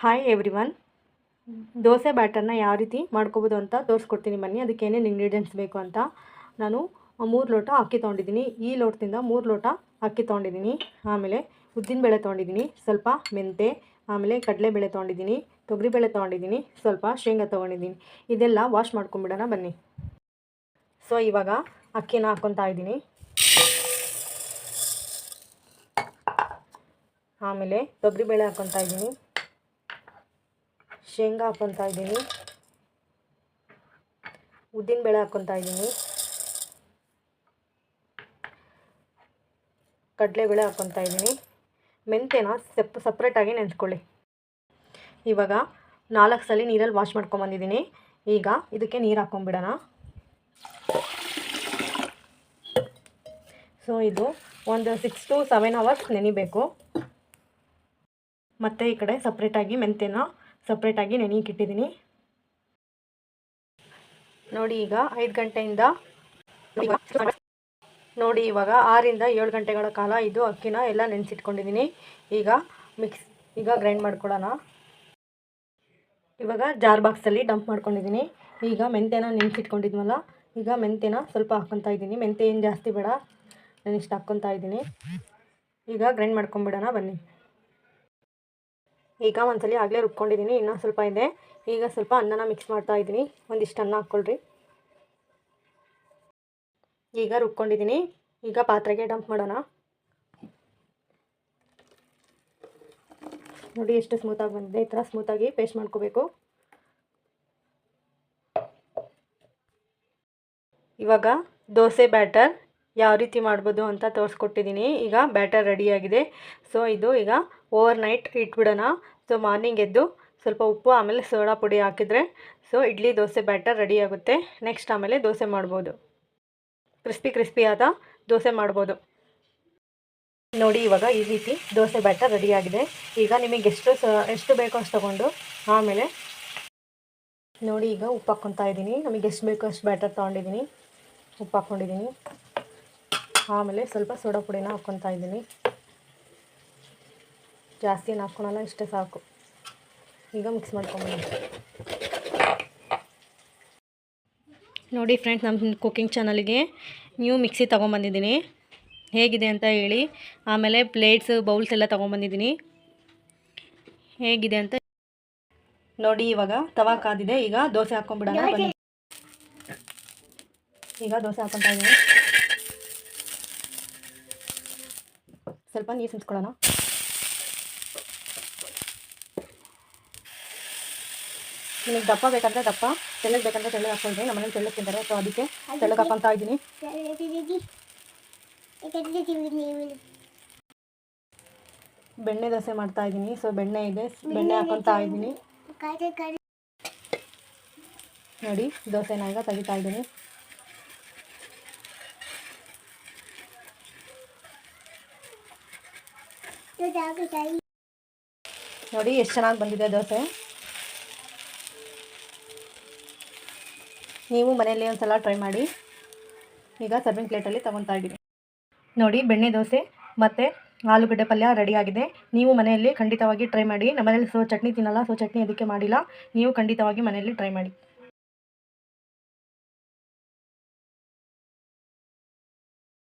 Hi everyone. Dosa ಬ್ಯಾಟರ್ನ ಯಾವ ರೀತಿ ಮಾಡ್ಕೋಬೋದು ಅಂತ ತೋರಿಸ್ಕೊಡ್ತೀನಿ ಬನ್ನಿ. ಅದಕ್ಕೆ ಏನೇನು ಇಂಗ್ರೀಡಿಯೆಂಟ್ಸ್ ಬೇಕು ಅಂತ. ನಾನು 3 ಲೋಟ ಅಕ್ಕಿ ತೊಗೊಂಡಿದ್ದೀನಿ. ಈ ಲೋಟದಿಂದ 3 ಲೋಟ ಅಕ್ಕಿ ತೊಗೊಂಡಿದ್ದೀನಿ. ಆಮೇಲೆ ಉದ್ದಿನಬೇಳೆ ತೊಗೊಂಡಿದ್ದೀನಿ, ಸ್ವಲ್ಪ ಮೆಂತೆ, ಆಮೇಲೆ ಕಡಲೆಬೇಳೆ ತೊಗೊಂಡಿದ್ದೀನಿ, ತೊಗರಿಬೇಳೆ ತೊಗೊಂಡಿದ್ದೀನಿ, ಸ್ವಲ್ಪ ಶೇಂಗಾ ತೊಗೊಂಡಿದ್ದೀನಿ. ಇದೆಲ್ಲ ವಾಶ್ ಮಾಡ್ಕೊಂಬಿಡೋಣ ಬನ್ನಿ. ಸೊ ಇವಾಗ ಅಕ್ಕಿನ ಹಾಕ್ಕೊತಾ ಇದ್ದೀನಿ. ಆಮೇಲೆ ತೊಗರಿಬೇಳೆ ಹಾಕ್ಕೊತಾ ಇದ್ದೀನಿ, ಶೇಂಗಾ ಹಾಕ್ಕೊತಾ ಇದ್ದೀನಿ, ಉದ್ದಿನಬೇಳೆ ಹಾಕ್ಕೊತಾ ಇದ್ದೀನಿ, ಕಡಲೆಬೇಳೆ ಹಾಕ್ಕೊತಾ ಇದ್ದೀನಿ. ಮೆಂತೆನ ಸಪ್ರೇಟಾಗಿ ನೆನೆಸ್ಕೊಳ್ಳಿ. ಇವಾಗ 4 ಸಲ ನೀರಲ್ಲಿ ವಾಶ್ ಮಾಡ್ಕೊಂಬಂದಿದ್ದೀನಿ. ಈಗ ಇದಕ್ಕೆ ನೀರು ಹಾಕ್ಕೊಂಬಿಡೋಣ. ಸೊ ಇದು ಒಂದು 6 to 7 hours ನೆನಿಬೇಕು. ಮತ್ತು ಈ ಕಡೆ ಸಪ್ರೇಟಾಗಿ ಮೆಂತೆನ ಸಪ್ರೇಟಾಗಿ ನೆನೆಯಕ್ಕಿಟ್ಟಿದ್ದೀನಿ. ನೋಡಿ ಈಗ 5 ಗಂಟೆಯಿಂದ ನೋಡಿ ಇವಾಗ 6 ರಿಂದ 7 ಗಂಟೆಗಳ ಕಾಲ ಇದು ಅಕ್ಕಿನ ಎಲ್ಲ ನೆನೆಸಿಟ್ಕೊಂಡಿದ್ದೀನಿ. ಈಗ ಗ್ರೈಂಡ್ ಮಾಡ್ಕೊಳ್ಳೋಣ. ಇವಾಗ ಜಾರ್ ಬಾಕ್ಸಲ್ಲಿ ಡಂಪ್ ಮಾಡ್ಕೊಂಡಿದ್ದೀನಿ. ಈಗ ಮೆಂತೆನ ನೆನೆಸಿಟ್ಕೊಂಡಿದ್ವಲ್ಲ, ಈಗ ಮೆಂತೆನ ಸ್ವಲ್ಪ ಹಾಕ್ಕೊತಾ ಇದ್ದೀನಿ. ಮೆಂತೆ ಏನು ಜಾಸ್ತಿ ಬೇಡ, ನಾನು ಇಷ್ಟು ಹಾಕ್ಕೊತಾ ಇದ್ದೀನಿ. ಈಗ ಗ್ರೈಂಡ್ ಮಾಡ್ಕೊಂಬಿಡೋಣ ಬನ್ನಿ. ಈಗ ಒಂದ್ಸಲಿ ಆಗಲೇ ರುಬ್ಕೊಂಡಿದ್ದೀನಿ, ಇನ್ನೂ ಸ್ವಲ್ಪ ಇದೆ. ಈಗ ಸ್ವಲ್ಪ ಅನ್ನನ ಮಿಕ್ಸ್ ಮಾಡ್ತಾ ಇದ್ದೀನಿ. ಒಂದಿಷ್ಟು ಅನ್ನ ಹಾಕ್ಕೊಳ್ರಿ. ಈಗ ರುಬ್ಕೊಂಡಿದ್ದೀನಿ. ಈಗ ಪಾತ್ರೆಗೆ ಡಂಪ್ ಮಾಡೋಣ. ನೋಡಿ ಎಷ್ಟು ಸ್ಮೂತಾಗಿ ಬಂದಿದೆ. ಈ ಥರ ಸ್ಮೂತಾಗಿ ಪೇಸ್ಟ್ ಮಾಡ್ಕೋಬೇಕು. ಇವಾಗ ದೋಸೆ ಬ್ಯಾಟರ್ ಯಾವ ರೀತಿ ಮಾಡ್ಬೋದು ಅಂತ ತೋರಿಸ್ಕೊಟ್ಟಿದ್ದೀನಿ. ಈಗ ಬ್ಯಾಟರ್ ರೆಡಿಯಾಗಿದೆ. ಸೊ ಇದು ಈಗ ಓವರ್ ನೈಟ್ ಇಟ್ಬಿಡೋಣ. ಸೊ ಮಾರ್ನಿಂಗ್ ಎದ್ದು ಸ್ವಲ್ಪ ಉಪ್ಪು ಆಮೇಲೆ ಸೋಡಾ ಪುಡಿ ಹಾಕಿದರೆ so idli dosa batter ready ಆಗುತ್ತೆ. ನೆಕ್ಸ್ಟ್ ಆಮೇಲೆ ದೋಸೆ ಮಾಡ್ಬೋದು, ಕ್ರಿಸ್ಪಿಯಾದ ದೋಸೆ ಮಾಡ್ಬೋದು. ನೋಡಿ ಇವಾಗ ಈ ರೀತಿ ದೋಸೆ ಬ್ಯಾಟರ್ ರೆಡಿಯಾಗಿದೆ. ಈಗ ನಿಮಗೆ ಎಷ್ಟು ಬೇಕೋ ಅಷ್ಟು ತೊಗೊಂಡು ಆಮೇಲೆ ನೋಡಿ ಈಗ ಉಪ್ಪು ಹಾಕ್ಕೊತಾ ಇದ್ದೀನಿ. ನಮಗೆ ಎಷ್ಟು ಬೇಕೋ ಅಷ್ಟು ಬ್ಯಾಟರ್ ತೊಗೊಂಡಿದ್ದೀನಿ, ಉಪ್ಪು ಹಾಕ್ಕೊಂಡಿದ್ದೀನಿ. ಆಮೇಲೆ ಸ್ವಲ್ಪ ಸೋಡಾ ಪುಡಿನ ಹಾಕ್ಕೊತಾ ಇದ್ದೀನಿ. ಜಾಸ್ತಿ ಏನು ಹಾಕ್ಕೊಳಲ್ಲ, ಇಷ್ಟೇ ಸಾಕು. ಈಗ ಮಿಕ್ಸ್ ಮಾಡ್ಕೊಂಬಂದು ನೋಡಿ ಫ್ರೆಂಡ್ಸ್, ನಮ್ಮ ಕುಕ್ಕಿಂಗ್ ಚಾನಲ್ಗೆ ನ್ಯೂ ಮಿಕ್ಸಿ ತೊಗೊಂಬಂದಿದ್ದೀನಿ. ಹೇಗಿದೆ ಅಂತ ಹೇಳಿ. ಆಮೇಲೆ ಪ್ಲೇಟ್ಸ್ ಬೌಲ್ಸ್ ಎಲ್ಲ ತೊಗೊಂಬಂದಿದ್ದೀನಿ. ಹೇಗಿದೆ ಅಂತ ನೋಡಿ. ಇವಾಗ ತವಾ ಕಾದಿದೆ. ಈಗ ದೋಸೆ ಹಾಕ್ಕೊಂಬಿಡೋಣ ಬನ್ನಿ. ಈಗ ದೋಸೆ ಹಾಕ್ಕೊತಾ ಇದ್ದೀನಿ. ಸ್ವಲ್ಪ ನೀರು ಸಿಂಚ್ಕೊಳ್ಳೋಣ. ನಿಮಗೆ ದಪ್ಪ ಬೇಕಂದರೆ ದಪ್ಪ, ತೆಳ್ಳಗೆ ಬೇಕಂದರೆ ತೆಳ್ಳಗೆ ಹಾಕ್ಕೊಳ್ರಿ. ನಮ್ಮ ಮನೇಲಿ ತೆಳ್ಳಗೆ ತಿಂತಾರೆ, ಸೊ ಅದಕ್ಕೆ ತೆಳ್ಳಗೆ ಹಾಕ್ಕೊತಾ ಇದ್ದೀನಿ. ಬೆಣ್ಣೆ ದೋಸೆ ಮಾಡ್ತಾ ಇದ್ದೀನಿ. ಸೊ ಬೆಣ್ಣೆ ಇದೆ, ಬೆಣ್ಣೆ ಹಾಕ್ಕೊತಾ ಇದ್ದೀನಿ. ನೋಡಿ ದೋಸೆನ ಈಗ ತೆಗಿತಾ ಇದ್ದೀನಿ. ನೋಡಿ ಎಷ್ಟು ಚೆನ್ನಾಗಿ ಬಂದಿದೆ ದೋಸೆ. ನೀವು ಮನೆಯಲ್ಲಿ ಒಂದ್ಸಲ ಟ್ರೈ ಮಾಡಿ. ಈಗ ಸರ್ವಿಂಗ್ ಪ್ಲೇಟಲ್ಲಿ ತೊಗೊತಾ ಇದ್ದೀನಿ. ನೋಡಿ ಬೆಣ್ಣೆ ದೋಸೆ ಮತ್ತು ಆಲೂಗಡ್ಡೆ ಪಲ್ಯ ರೆಡಿಯಾಗಿದೆ. ನೀವು ಮನೆಯಲ್ಲಿ ಖಂಡಿತವಾಗಿ ಟ್ರೈ ಮಾಡಿ. ನಮ್ಮ ಮನೇಲಿ ಚಟ್ನಿ ತಿನ್ನಲ್ಲ, ಸೊ ಚಟ್ನಿ ಅದಕ್ಕೆ ಮಾಡಿಲ್ಲ. ನೀವು ಖಂಡಿತವಾಗಿ ಮನೆಯಲ್ಲಿ ಟ್ರೈ ಮಾಡಿ.